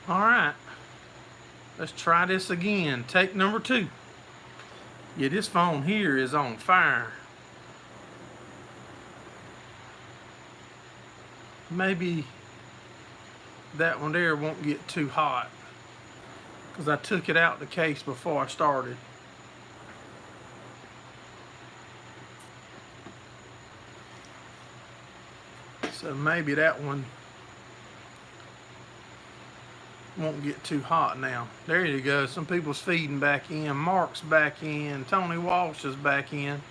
All right, let's try this again. Take number 2. Yeah, this phone here is on fire. Maybe that one there won't get too hot because I took it out the case before I started. So maybe that one won't get too hot now. There you go. Some people's feeding back in. Mark's back in. Tony Walsh is back in.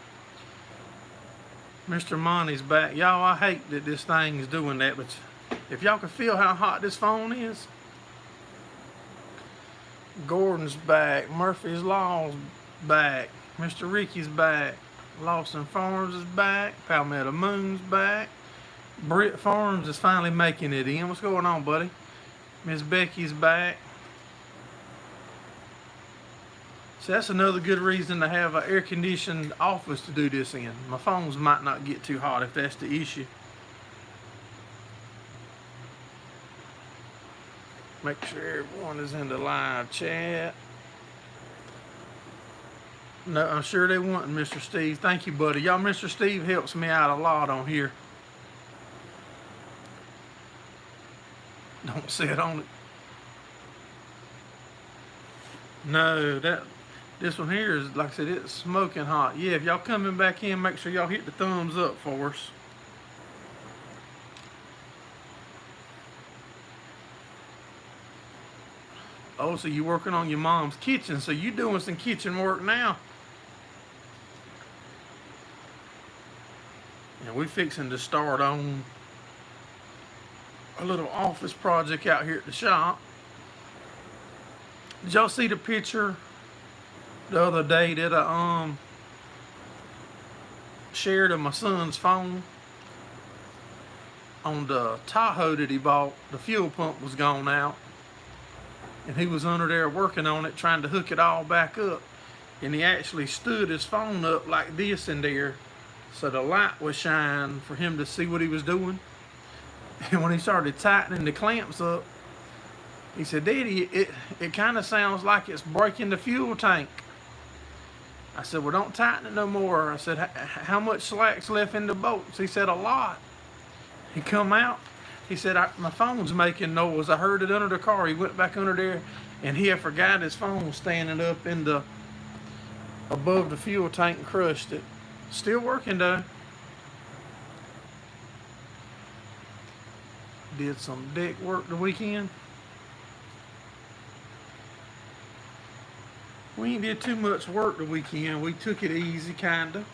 Mr. Money's back. Y'all, I hate that this thing is doing that, but if y'all can feel how hot this phone is. Gordon's back. Murphy's Law's back. Mr. Ricky's back. Lawson Farms is back. Palmetto Moon's back. Britt Farms is finally making it in. What's going on, buddy? Miss Becky's back. So that's another good reason to have an air-conditioned office to do this in. My phones might not get too hot if that's the issue. Make sure everyone is in the live chat. No, I'm sure they want Mr. Steve. Thank you, buddy. Y'all, Mr. Steve helps me out a lot on here. Don't sit on it. No, this one here is, like I said, it's smoking hot. Yeah, if y'all coming back in, make sure y'all hit the thumbs up for us. Oh, so you working on your mom's kitchen. So you doing some kitchen work now. And we fixing to start on a little office project out here at the shop. Did y'all see the picture the other day that I shared on my son's phone? On the Tahoe that he bought, the fuel pump was gone out. And he was under there working on it, trying to hook it all back up. And he actually stood his phone up like this in there so the light would shine for him to see what he was doing. And when he started tightening the clamps up, he said, "Daddy, it kind of sounds like it's breaking the fuel tank." I said, "Well, don't tighten it no more." I said, "How much slack's left in the bolts?" He said, "A lot." He come out. He said, "My phone's making noise. I heard it under the car." He went back under there, and he had forgot his phone was standing up in the above the fuel tank and crushed it. Still working though. Did some deck work the weekend. We ain't did too much work the weekend. We took it easy, kinda.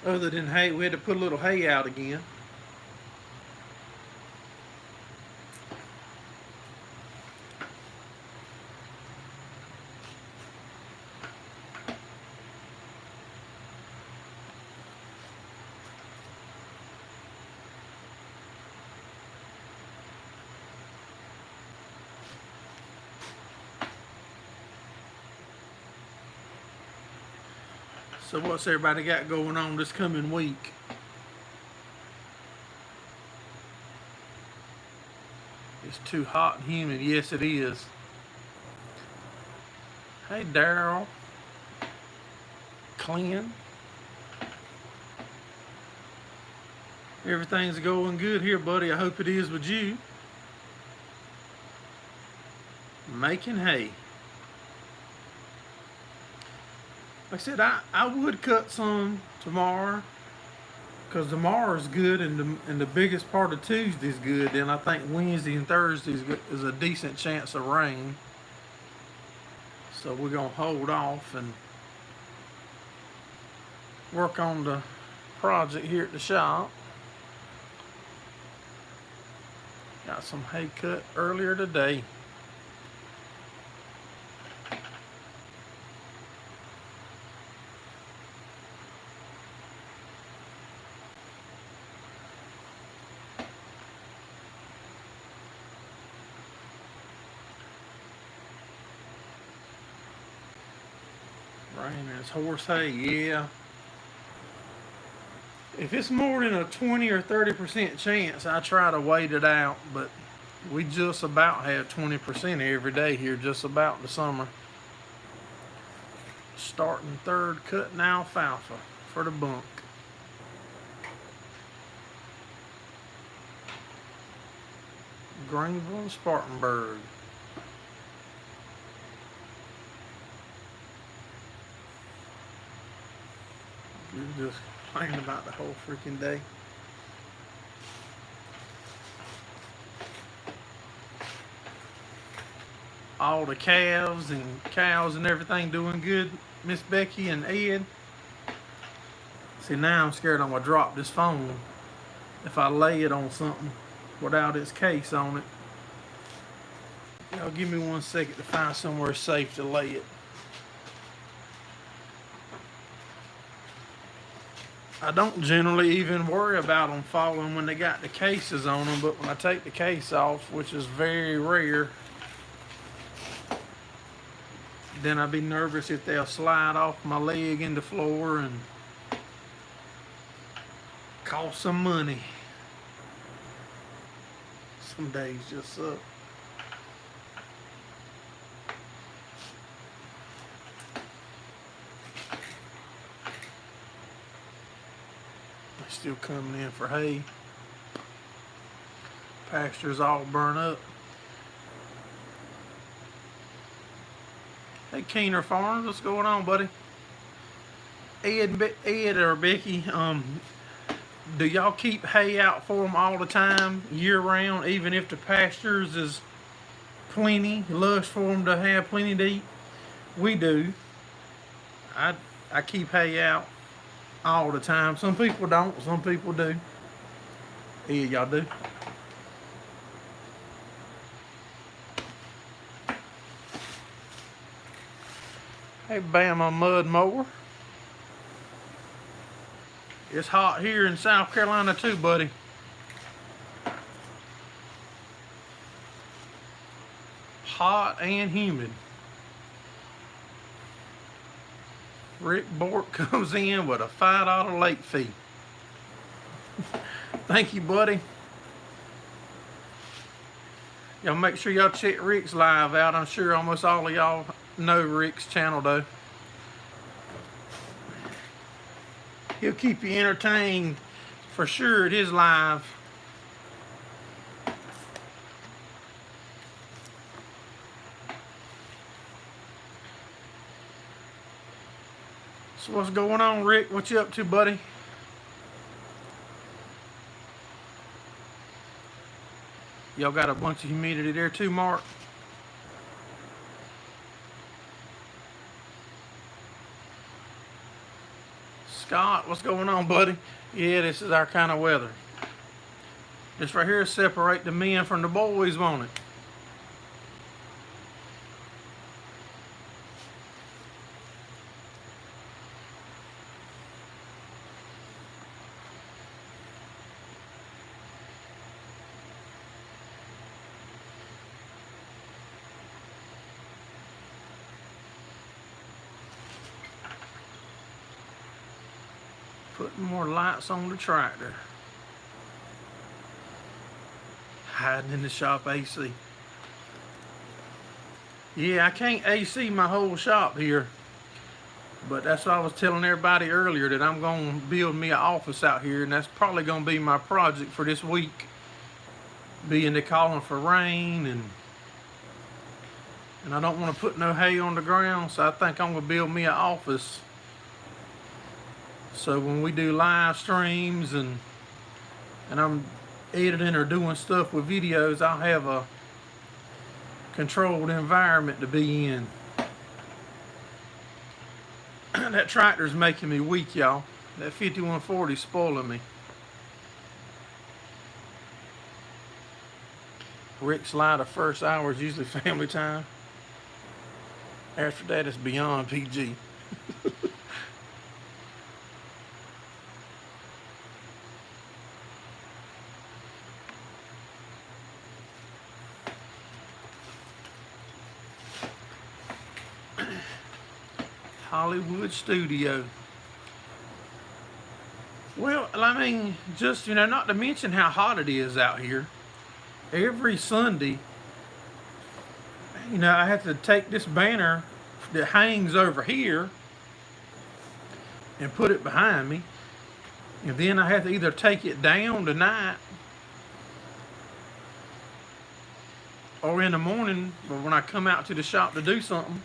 Other than hay, we had to put a little hay out again. So what's everybody got going on this coming week? It's too hot and humid. Yes, it is. Hey, Daryl. Clean. Everything's going good here, buddy. I hope it is with you. Making hay. Like I said, I would cut some tomorrow because tomorrow's good and the biggest part of Tuesday's good. Then I think Wednesday and Thursday is a decent chance of rain. So we're going to hold off and work on the project here at the shop. Got some hay cut earlier today. Rain is horse hay, yeah. If it's more than a 20 or 30% chance, I try to wait it out, but We just about have 20% every day here, just about the summer. Starting third, cutting alfalfa for the bunk. Greenville and Spartanburg. You're just complaining about the whole freaking day. All the calves and everything doing good, Miss Becky and Ed. See, now I'm scared I'm gonna drop this phone if I lay it on something without its case on it. Y'all give me 1 second to find somewhere safe to lay it. I don't generally even worry about them falling when they got the cases on them, but when I take the case off, which is very rare, then I'd be nervous if they'll slide off my leg in the floor and cost some money. Some days just suck. They're still coming in for hay. Pasture's all burnt up. Hey, Keener Farms, what's going on, buddy? Ed or Becky, do y'all keep hay out for them all the time, year round, even if the pastures is plenty, lush for them to have plenty to eat? We do. I keep hay out all the time. Some people don't, some people do. Ed, y'all do? Hey, Bama Mud Mower. It's hot here in South Carolina too, buddy. Hot and humid. Rick Bork comes in with a $5 late fee. Thank you, buddy. Y'all make sure y'all check Rick's live out. I'm sure almost all of y'all know Rick's channel though. He'll keep you entertained for sure at his live. So what's going on, Rick? What you up to, buddy? Y'all got a bunch of humidity there too, Mark? Scott, what's going on, buddy? Yeah, this is our kind of weather. This right here separate the men from the boys, won't it? Putting more lights on the tractor. Hiding in the shop AC. Yeah, I can't AC my whole shop here. But that's what I was telling everybody earlier, that I'm going to build me an office out here. And that's probably going to be my project for this week. Being they calling for rain. And I don't want to put no hay on the ground. So I think I'm going to build me an office. So when we do live streams and I'm editing or doing stuff with videos, I'll have a controlled environment to be in. That tractor's making me weak, y'all. That 5140 is spoiling me. Rick's live, the first hour is usually family time. After that, it's beyond PG. Hollywood studio. Well, I mean, just, not to mention how hot it is out here. every Sunday, I have to take this banner that hangs over here and put it behind me. And then I have to either take it down tonight or in the morning when I come out to the shop to do something,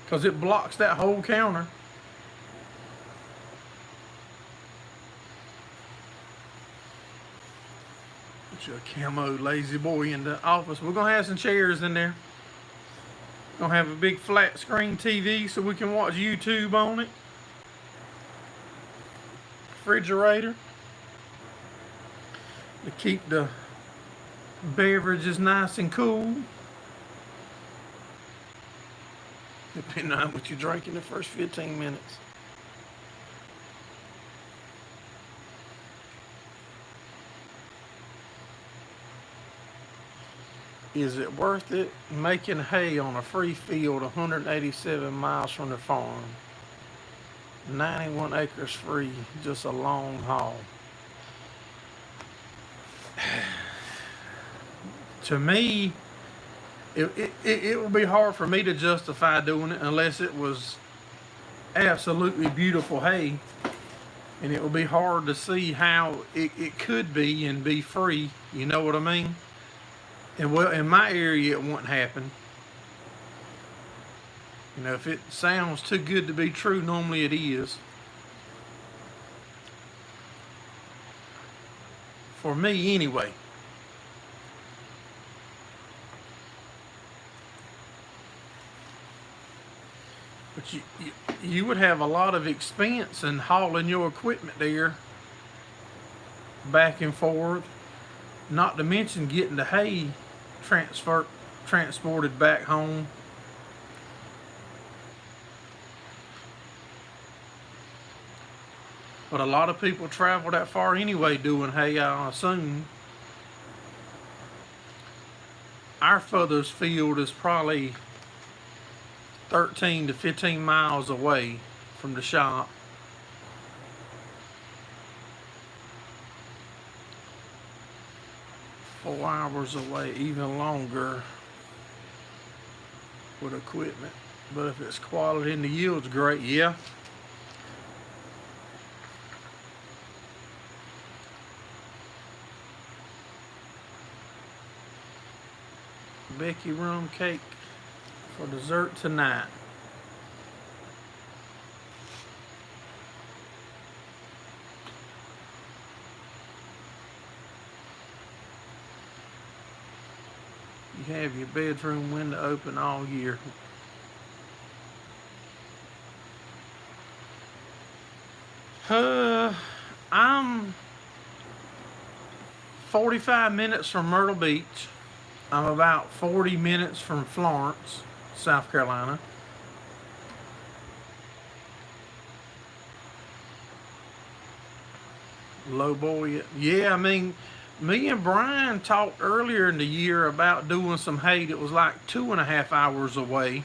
because it blocks that whole counter. Put your camo lazy boy in the office. We're gonna have some chairs in there. Gonna have a big flat screen TV so we can watch YouTube on it. Refrigerator to keep the beverages nice and cool, depending on what you drink in the first 15 minutes. Is it worth it making hay on a free field 187 miles from the farm? 91 acres free, just a long haul. To me, it would be hard for me to justify doing it unless it was absolutely beautiful hay. And it would be hard to see how it could be and be free. You know what I mean? And well, in my area, it wouldn't happen. If it sounds too good to be true, normally it is. For me, anyway. But you would have a lot of expense in hauling your equipment there back and forth, not to mention getting the hay transported back home. But a lot of people travel that far anyway doing hay, I assume. Our furthest field is probably 13 to 15 miles away from the shop. Four hours away, even longer with equipment. But if it's quality and the yield's great, yeah. Becky rum cake for dessert tonight. You have your bedroom window open all year. I'm 45 minutes from Myrtle Beach. I'm about 40 minutes from Florence, South Carolina. Low boy, yeah, I mean, me and Brian talked earlier in the year about doing some hay that was like 2.5 hours away.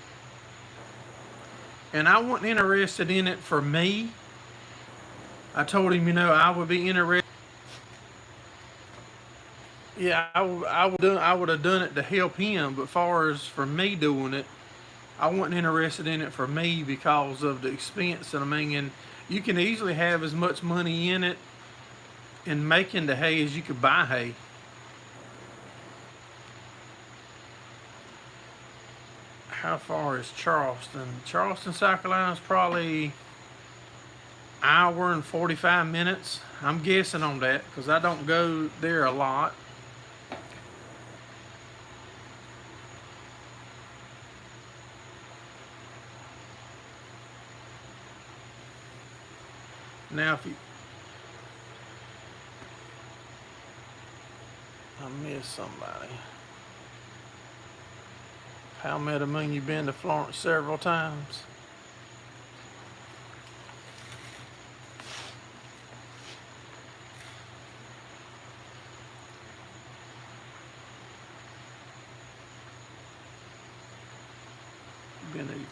And I wasn't interested in it for me. I told him, I would be interested. Yeah, I would have done it to help him, but far as for me doing it, I wasn't interested in it for me because of the expense. And I mean, and you can easily have as much money in it in making the hay as you could buy hay. How far is Charleston? Charleston, South Carolina is probably hour and 45 minutes. I'm guessing on that because I don't go there a lot. Now, if you, I missed somebody. Palmetto Moon, you've been to Florence several times. Been to your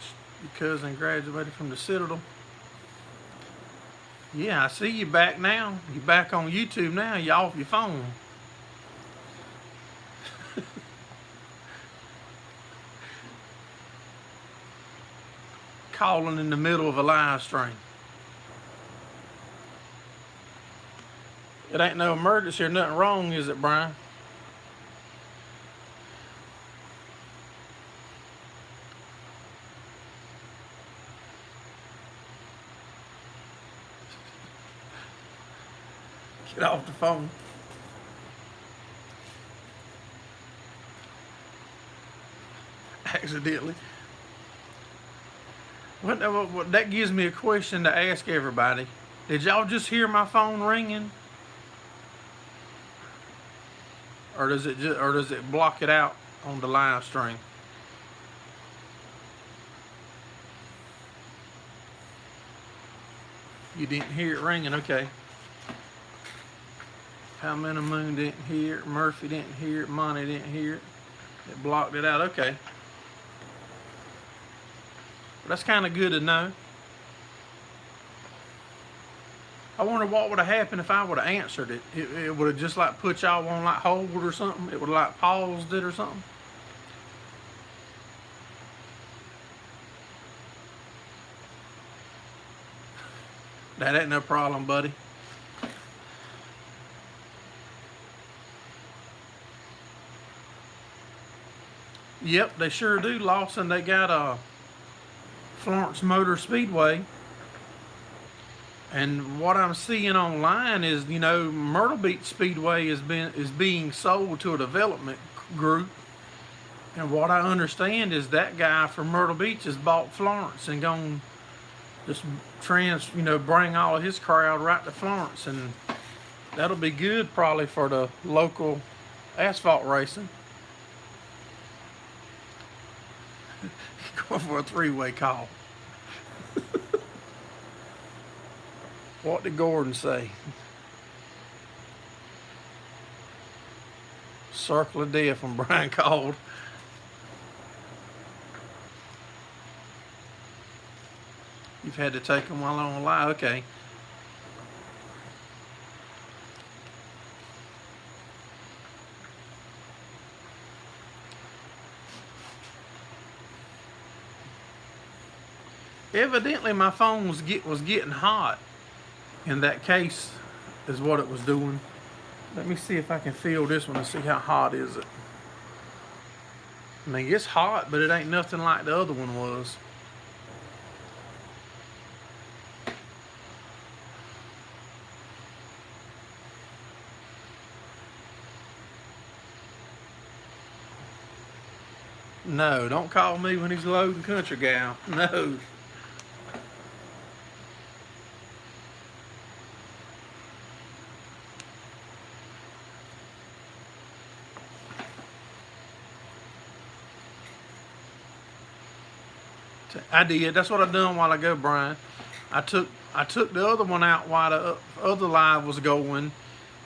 cousin graduated from the Citadel. Yeah, I see you back now. You back on YouTube now. You off your phone. Calling in the middle of a live stream. It ain't no emergency or nothing wrong, is it, Brian? Get off the phone. Accidentally. What, that gives me a question to ask everybody. Did y'all just hear my phone ringing? Or does it block it out on the live stream? You didn't hear it ringing, okay. How many Moon didn't hear it, Murphy didn't hear it, Monty didn't hear it. It blocked it out, okay. Well, that's kind of good to know. I wonder what would have happened if I would have answered it. It would have just like put y'all on like hold or something. It would have like paused it or something. That ain't no problem, buddy. Yep, they sure do, Lawson. They got a Florence Motor Speedway. And what I'm seeing online is, Myrtle Beach Speedway is being sold to a development group. And what I understand is that guy from Myrtle Beach has bought Florence and gone just bring all of his crowd right to Florence. And that'll be good probably for the local asphalt racing. Going for a three-way call. What did Gordon say? Circle of death when Brian called. You've had to take them while on live. Okay. Evidently, my phone was getting hot. In that case, is what it was doing. Let me see if I can feel this one and see how hot is it. I mean, it's hot, but it ain't nothing like the other one was. No, don't call me when he's loading country gal. No. I did. That's what I done a while ago, Brian. I took the other one out while the other live was going,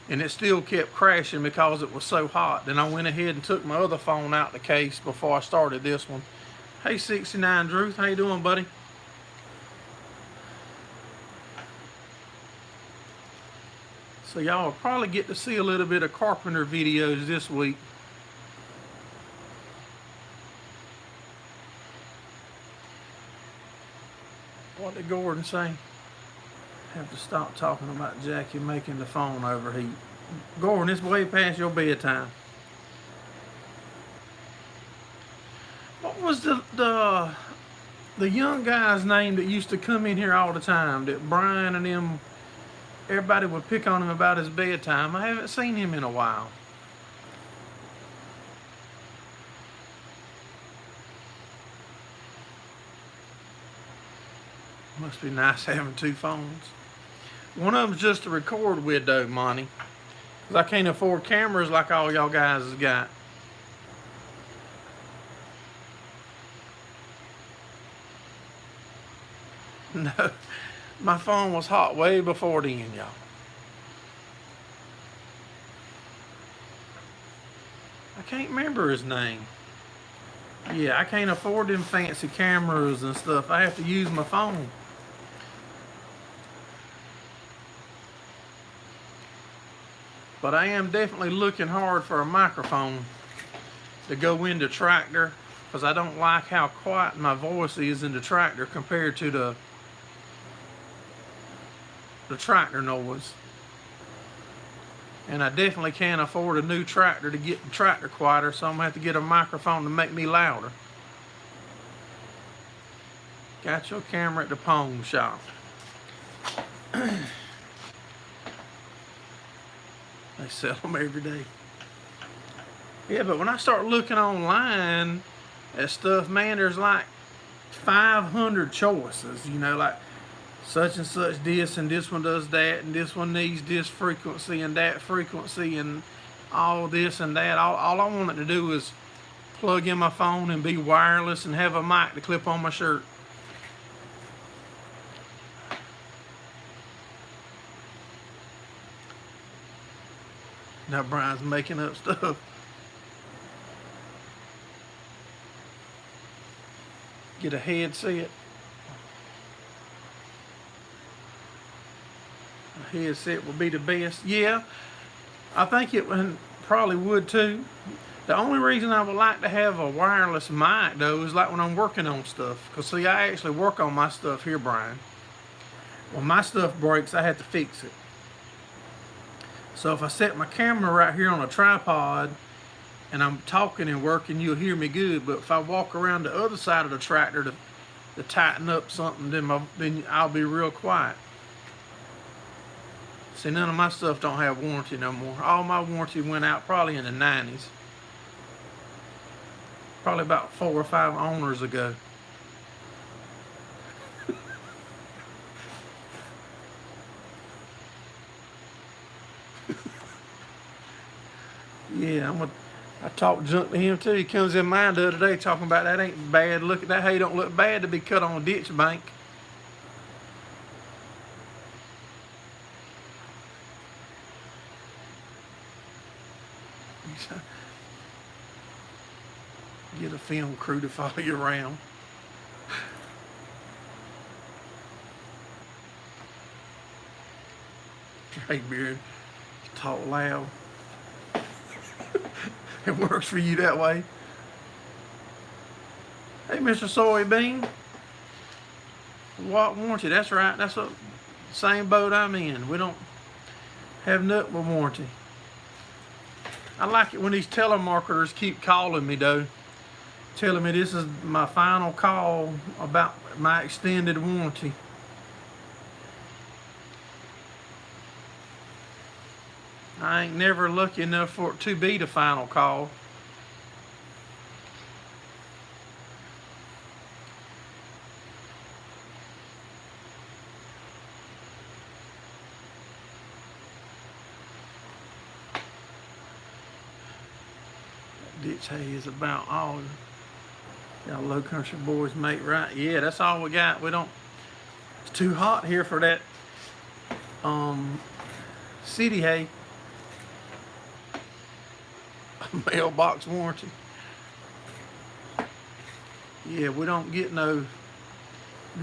and it still kept crashing because it was so hot. Then I went ahead and took my other phone out the case before I started this one. Hey, 69 Drew, how you doing, buddy? So y'all will probably get to see a little bit of carpenter videos this week. What did Gordon say? Have to stop talking about Jackie making the phone overheat. Gordon, it's way past your bedtime. What was the young guy's name that used to come in here all the time? That Brian and them, everybody would pick on him about his bedtime. I haven't seen him in a while. Must be nice having two phones. One of them's just to record with, though, Monty. Because I can't afford cameras like all y'all guys has got. No, my phone was hot way before then, y'all. I can't remember his name. Yeah, I can't afford them fancy cameras and stuff. I have to use my phone. But I am definitely looking hard for a microphone. to go into tractor, because I don't like how quiet my voice is in the tractor compared to the tractor noise. And I definitely can't afford a new tractor to get the tractor quieter, so I'm gonna have to get a microphone to make me louder. Got your camera at the pawn shop. They sell them every day. Yeah, but when I start looking online at stuff, man, there's like 500 choices, you know, like such and such this, and this one does that, and this one needs this frequency and that frequency and all this and that. All I want it to do is plug in my phone and be wireless and have a mic to clip on my shirt. Now Brian's making up stuff. Get a headset. A headset would be the best. Yeah, I think it probably would too. The only reason I would like to have a wireless mic though is like when I'm working on stuff. Because see, I actually work on my stuff here, Brian. When my stuff breaks, I have to fix it. So if I set my camera right here on a tripod and I'm talking and working, you'll hear me good. But if I walk around the other side of the tractor to tighten up something, then I'll be real quiet. See, none of my stuff don't have warranty no more. All my warranty went out probably in the 90s. Probably about 4 or 5 owners ago. Yeah, I talked junk to him too. He comes in mine the other day talking about that ain't bad. Look at that hay don't look bad to be cut on a ditch bank. Get a film crew to follow you around. Hey, Beard, talk loud. It works for you that way. Hey, Mr. Soybean. What warranty? That's right. That's the same boat I'm in. We don't have nothing but warranty. I like it when these telemarketers keep calling me though, telling me this is my final call about my extended warranty. I ain't never lucky enough for it to be the final call. Ditch hay is about all y'all low country boys make right. Yeah, that's all we got. We don't, it's too hot here for that city hay. Mailbox warranty. Yeah, we don't get no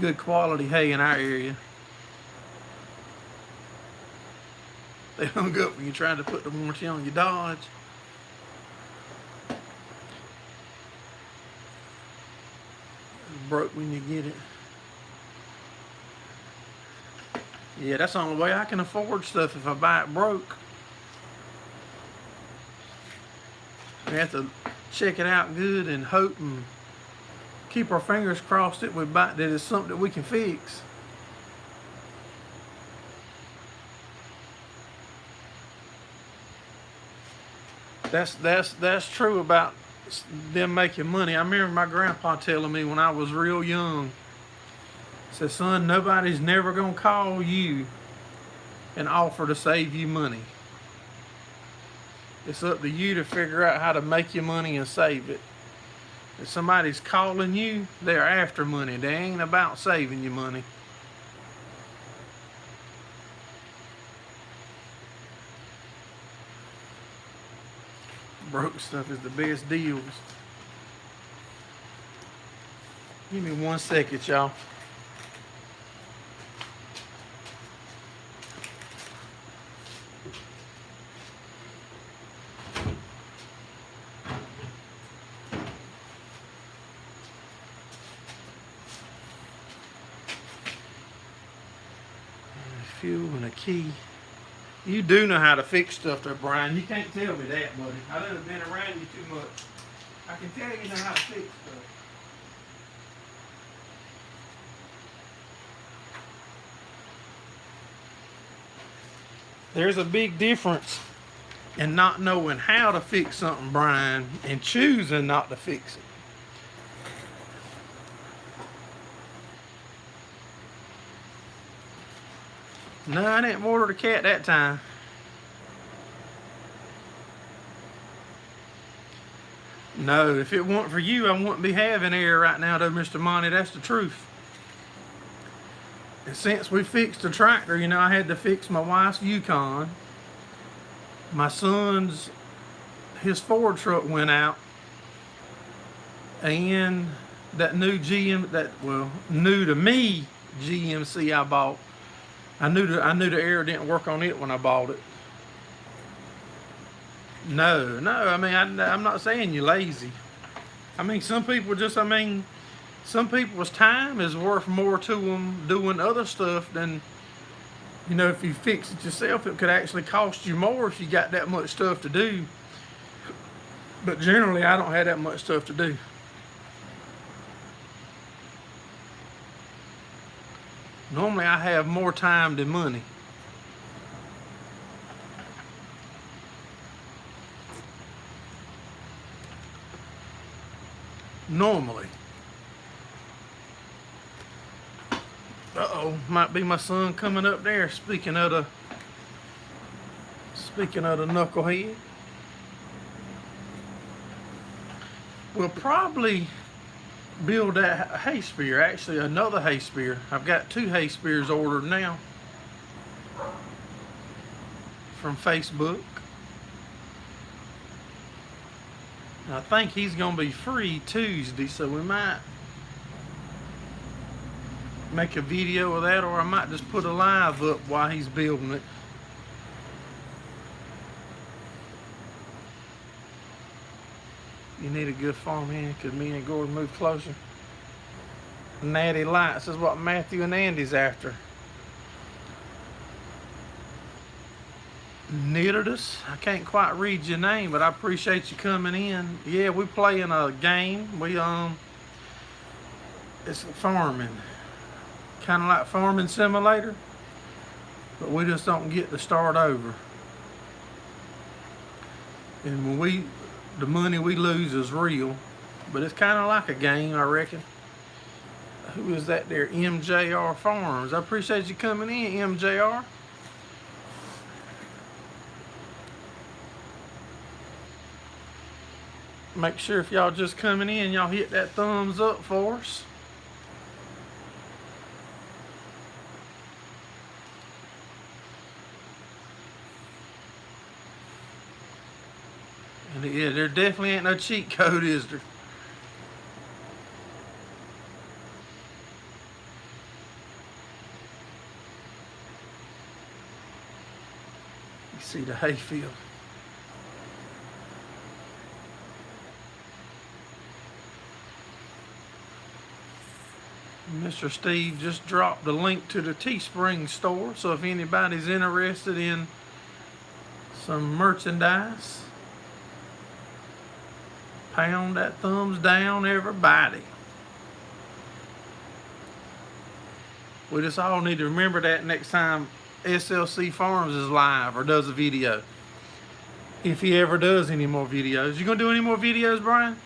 good quality hay in our area. They hung up when you're trying to put the warranty on your Dodge. It's broke when you get it. Yeah, that's the only way I can afford stuff, if I buy it broke. We have to check it out good and hope and keep our fingers crossed that that it's something that we can fix. That's true about them making money. I remember my grandpa telling me when I was real young, he said, son, nobody's never gonna call you and offer to save you money. It's up to you to figure out how to make your money and save it. If somebody's calling you, they're after money. They ain't about saving you money. Broke stuff is the best deals. Give me 1 second, y'all. fuel and a key. You do know how to fix stuff there, Brian. You can't tell me that, buddy. I done been around you too much. I can tell you know how to fix stuff. There's a big difference in not knowing how to fix something, Brian, and choosing not to fix it. No, I didn't water the cat that time. No, if it weren't for you, I wouldn't be having air right now, though, Mr. Monty. That's the truth. And since we fixed the tractor, you know, I had to fix my wife's Yukon. My son's, his Ford truck went out. And that new new to me GMC I bought. I knew the air didn't work on it when I bought it. No, I mean, I'm not saying you're lazy. I mean, some people's time is worth more to them doing other stuff than, you know, if you fix it yourself, it could actually cost you more if you got that much stuff to do. But generally, I don't have that much stuff to do. Normally, I have more time than money. Normally. Uh-oh, might be my son coming up there. Speaking of the knucklehead. We'll probably build that hay spear. Actually, another hay spear. I've got 2 hay spears ordered now from Facebook. And I think he's going to be free Tuesday, so we might make a video of that, or I might just put a live up while he's building it. You need a good farmhand because me and Gordon move closer. Natty Lights is what Matthew and Andy's after. Nitidus, I can't quite read your name, but I appreciate you coming in. Yeah, we playing a game. It's farming, kind of like Farming Simulator, but we just don't get to start over. And when the money we lose is real, but it's kind of like a game, I reckon. Who is that there? MJR Farms. I appreciate you coming in, MJR. Make sure if y'all just coming in, y'all hit that thumbs up for us. And yeah, there definitely ain't no cheat code, is there? You see the hayfield. Mr. Steve just dropped the link to the Teespring store, so if anybody's interested in some merchandise, pound that thumbs down, everybody. We just all need to remember that next time SLC Farms is live or does a video. If he ever does any more videos. You gonna do any more videos, Brian?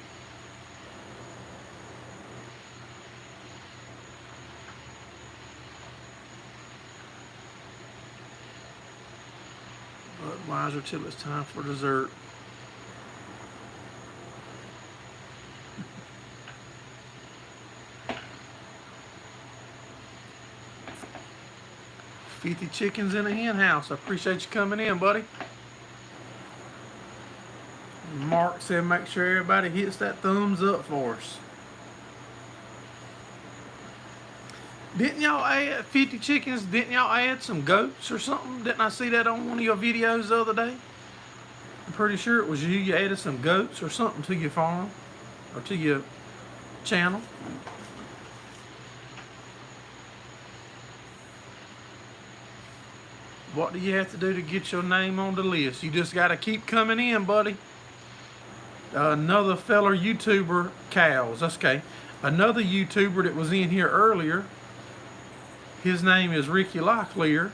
Budweiser till it's time for dessert. $50 chickens in a hen house. I appreciate you coming in, buddy. Mark said make sure everybody hits that thumbs up for us. Didn't y'all add 50 chickens? Didn't y'all add some goats or something? Didn't I see that on one of your videos the other day? I'm pretty sure it was you. You added some goats or something to your farm or to your channel. What do you have to do to get your name on the list? You just got to keep coming in, buddy. Another feller YouTuber, cows. That's okay. Another YouTuber that was in here earlier, his name is Ricky Locklear.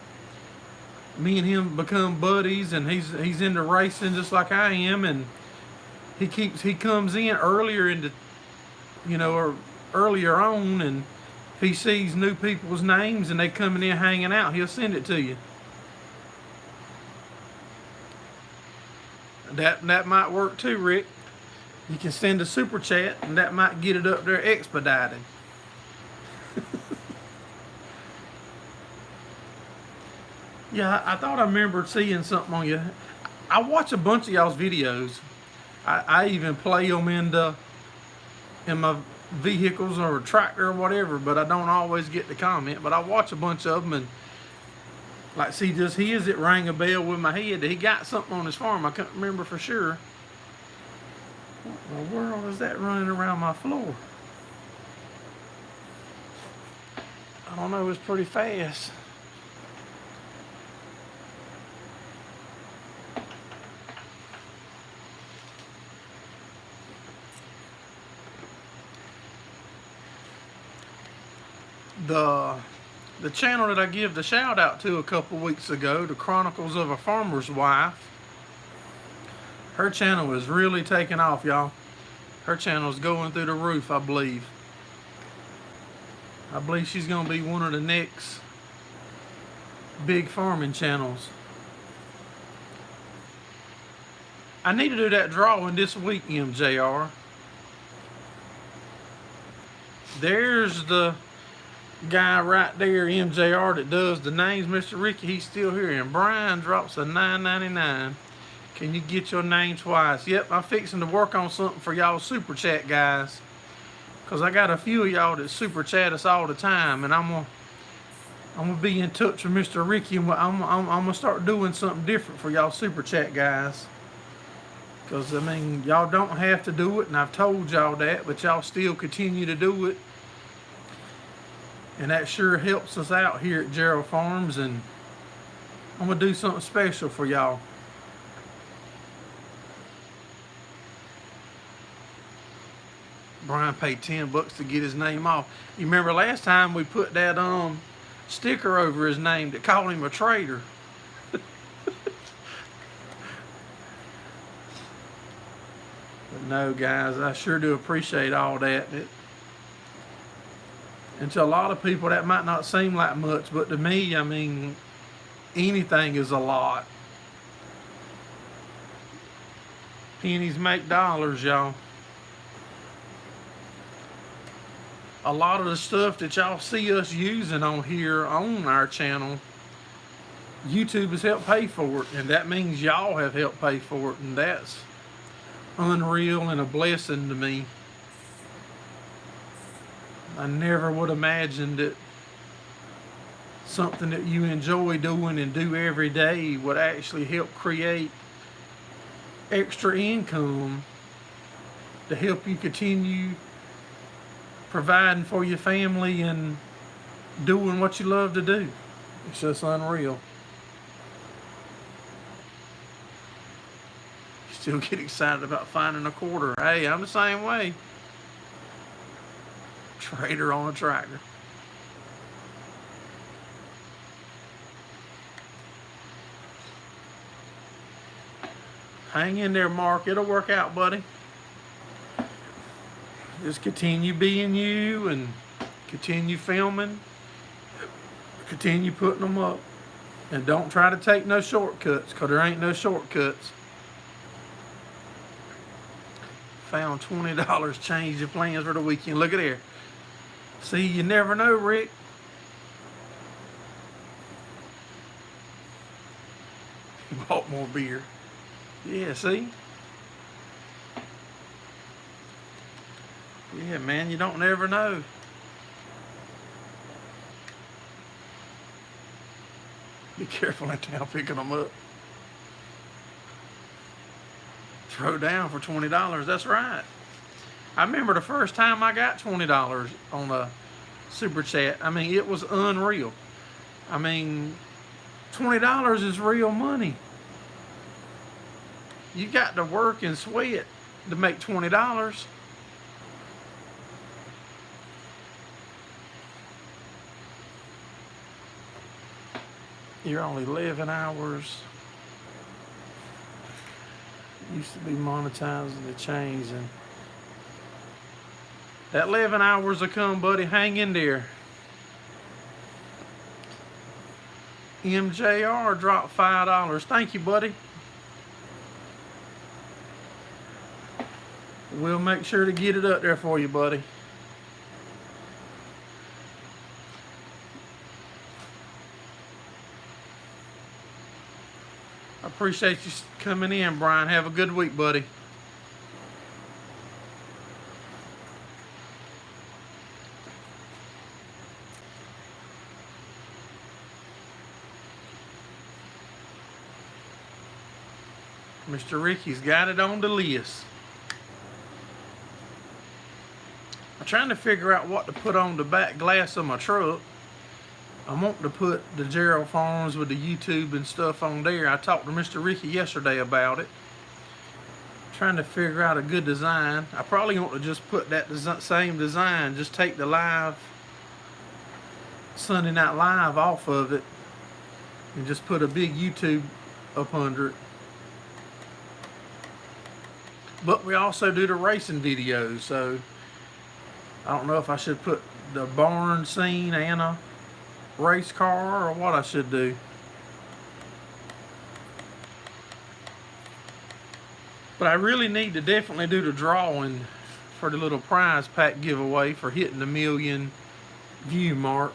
Me and him become buddies, and he's into racing just like I am, and he comes in earlier into, or earlier on, and if he sees new people's names and they coming in hanging out, he'll send it to you. That might work too, Rick. You can send a super chat, and that might get it up there expedited. Yeah, I thought I remembered seeing something on you. I watch a bunch of y'all's videos. I even play them in my vehicles or a tractor or whatever, but I don't always get to comment. But I watch a bunch of them, and like, see, just his, it rang a bell with my head that he got something on his farm. I can't remember for sure. What in the world is that running around my floor? I don't know, it's pretty fast. The channel that I give the shout out to a couple weeks ago, the Chronicles of a Farmer's Wife, her channel is really taking off, y'all. Her channel is going through the roof, I believe. I believe she's going to be one of the next big farming channels. I need to do that drawing this week, MJR. There's the guy right there, MJR, that does the names. Mr. Ricky, he's still here. And Brian drops a $9.99. Can you get your name twice? Yep, I'm fixing to work on something for y'all super chat guys, because I got a few of y'all that super chat us all the time, and I'm gonna be in touch with Mr. Ricky, and I'm gonna start doing something different for y'all super chat guys. Because, I mean, y'all don't have to do it, and I've told y'all that, but y'all still continue to do it. And that sure helps us out here at Gerald Farms, and I'm going to do something special for y'all. Brian paid $10 to get his name off. You remember last time we put that sticker over his name that called him a traitor. But no, guys, I sure do appreciate all that. And to a lot of people, that might not seem like much, but to me, I mean, anything is a lot. Pennies make dollars, y'all. A lot of the stuff that y'all see us using on here on our channel, YouTube has helped pay for it, and that means y'all have helped pay for it, and that's unreal and a blessing to me. I never would imagine that something that you enjoy doing and do every day would actually help create extra income to help you continue providing for your family and doing what you love to do. It's just unreal. You still get excited about finding a quarter. Hey, I'm the same way. Trader on a tractor. Hang in there, Mark. It'll work out, buddy. Just continue being you and continue filming. Continue putting them up. And don't try to take no shortcuts, because there ain't no shortcuts. Found $20, change your plans for the weekend. Look at there. See, you never know, Rick. He bought more beer. Yeah, see? Yeah, man, you don't never know. Be careful in town picking them up. Throw down for $20. That's right. I remember the first time I got $20 on a super chat. I mean, it was unreal. I mean, $20 is real money. You got to work and sweat to make $20. You're only 11 hours. Used to be monetizing the change, and that 11 hours will come, buddy. Hang in there. MJR dropped $5. Thank you, buddy. We'll make sure to get it up there for you, buddy. I appreciate you coming in, Brian. Have a good week, buddy. Mr. Ricky's got it on the list. I'm trying to figure out what to put on the back glass of my truck. I want to put the Gerald Farms with the YouTube and stuff on there. I talked to Mr. Ricky yesterday about it. Trying to figure out a good design. I probably want to just put that same design, just take the live Sunday Night Live off of it and just put a big YouTube up under it. But we also do the racing videos, so I don't know if I should put the barn scene and a race car or what I should do. But I really need to definitely do the drawing for the little prize pack giveaway for hitting the 1 million view mark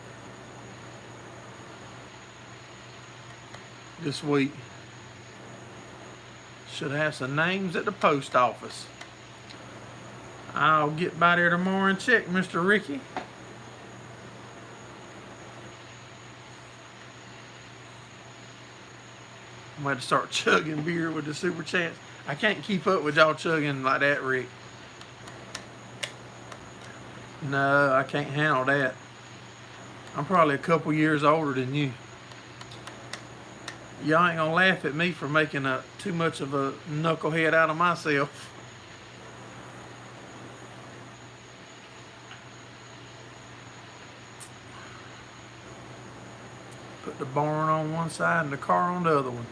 this week. Should have some names at the post office. I'll get by there tomorrow and check, Mr. Ricky. I'm going to start chugging beer with the super chats. I can't keep up with y'all chugging like that, Rick. No, I can't handle that. I'm probably a couple years older than you. Y'all ain't gonna laugh at me for making too much of a knucklehead out of myself. Put the barn on one side and the car on the other one.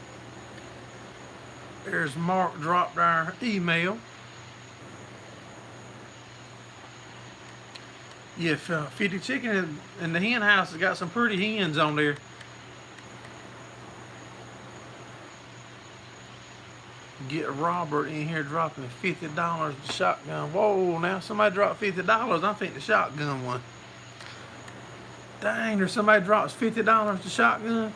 There's Mark dropped our email. Yeah, 50 Chicken in the hen house has got some pretty hens on there. Get Robert in here dropping $50 the shotgun. Whoa, now somebody dropped $50. I think the shotgun one. Dang, there's somebody drops $50 the shotgun.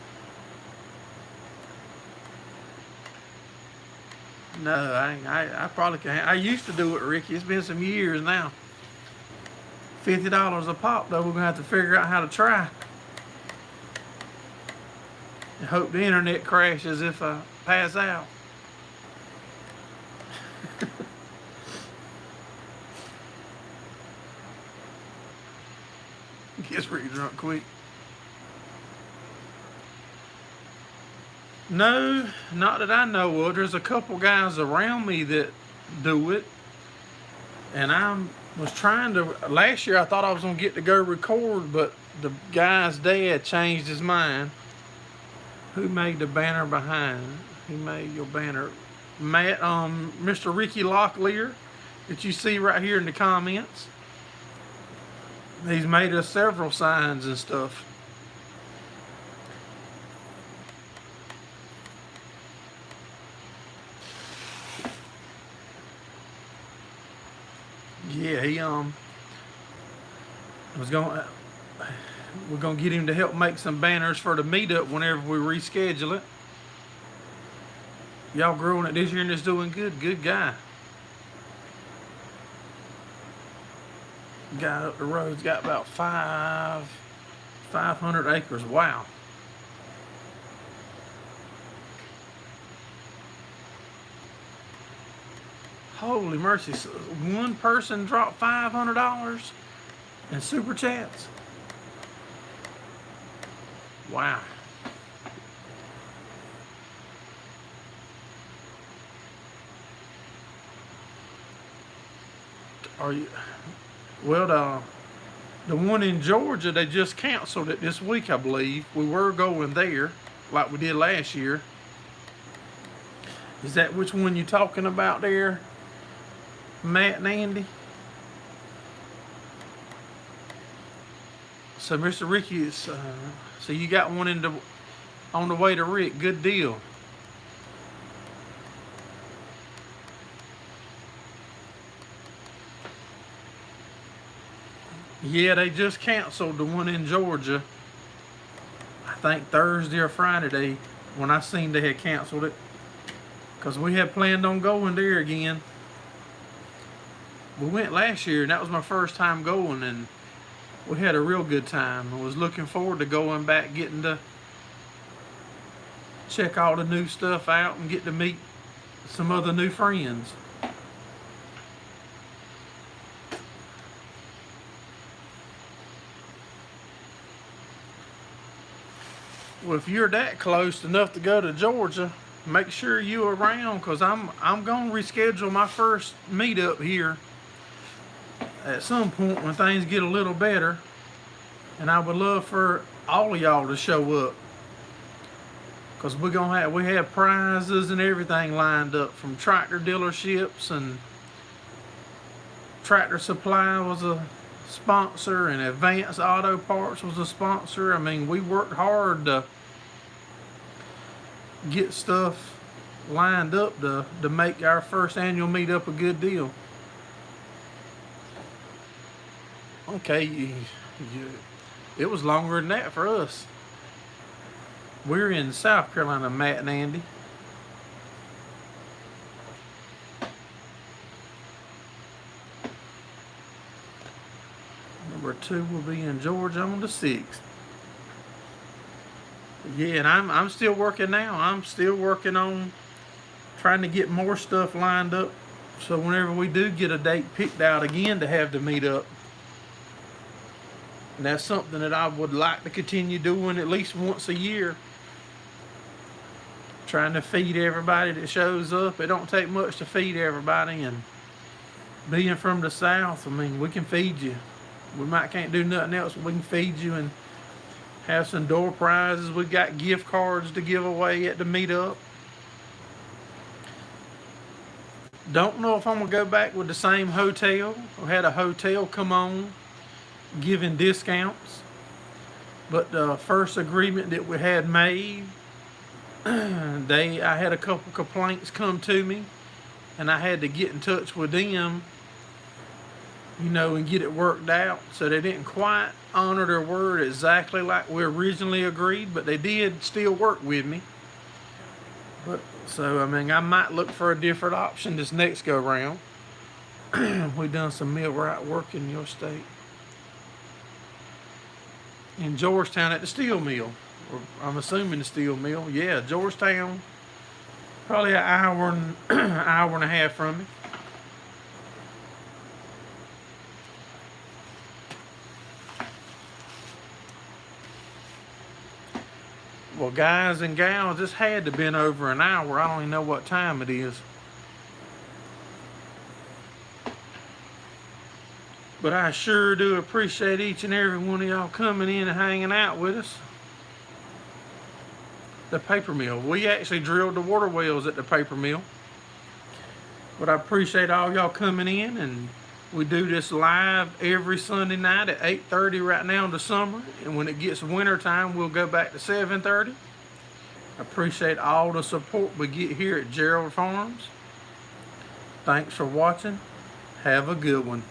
No, I probably can't. I used to do it, Ricky. It's been some years now. $50 a pop, though. We're gonna have to figure out how to try. I hope the internet crashes if I pass out. Gets pretty drunk quick. No, not that I know of. There's a couple guys around me that do it. And I was trying to, last year I thought I was going to get to go record, but the guy's dad changed his mind. Who made the banner behind? Who made your banner? Matt, Mr. Ricky Locklear, that you see right here in the comments. He's made us several signs and stuff. Yeah, he we're gonna get him to help make some banners for the meetup whenever we reschedule it. Y'all growing it this year and it's doing good. Good guy. Guy up the road's got about 500 acres. Wow. Holy mercy. One person dropped $500 in super chats. Wow. Are you? Well, the one in Georgia, they just canceled it this week, I believe. We were going there, like we did last year. Is that which one you talking about there, Matt and Andy? So, Mr. Ricky, so you got one on the way to Rick. Good deal. Yeah, they just canceled the one in Georgia. I think Thursday or Friday when I seen they had canceled it. Because we had planned on going there again. We went last year and that was my first time going, and we had a real good time. I was looking forward to going back, getting to check all the new stuff out and get to meet some other new friends. Well, if you're that close enough to go to Georgia, make sure you're around, because I'm going to reschedule my first meetup here at some point when things get a little better, and I would love for all of y'all to show up, because we have prizes and everything lined up from tractor dealerships, and Tractor Supply was a sponsor, and Advanced Auto Parts was a sponsor. I mean, we worked hard to get stuff lined up to make our first annual meetup a good deal. Okay, it was longer than that for us. We're in South Carolina, Matt and Andy. Number 2 will be in Georgia on the 6th. Yeah, and I'm still working now. I'm still working on trying to get more stuff lined up, so whenever we do get a date picked out again to have the meetup, and that's something that I would like to continue doing at least once a year. Trying to feed everybody that shows up. It don't take much to feed everybody, and being from the South, I mean, we can feed you. We can't do nothing else, but we can feed you and have some door prizes. We got gift cards to give away at the meetup. Don't know if I'm gonna go back with the same hotel. We had a hotel come on giving discounts, but the first agreement that we had made, I had a couple complaints come to me, and I had to get in touch with them, and get it worked out. So they didn't quite honor their word exactly like we originally agreed, but they did still work with me. But so I mean, I might look for a different option this next go round. We done some millwright work in your state, in Georgetown at the steel mill. I'm assuming the steel mill. Yeah, Georgetown. Probably an hour and a half from me. Well, guys and gals, this had to have been over an hour. I don't even know what time it is. But I sure do appreciate each and every one of y'all coming in and hanging out with us. The paper mill. We actually drilled the water wells at the paper mill. But I appreciate all y'all coming in, and we do this live every Sunday night at 8:30 right now in the summer. And when it gets winter time, we'll go back to 7:30. I appreciate all the support we get here at Gerald Farms. Thanks for watching. Have a good one.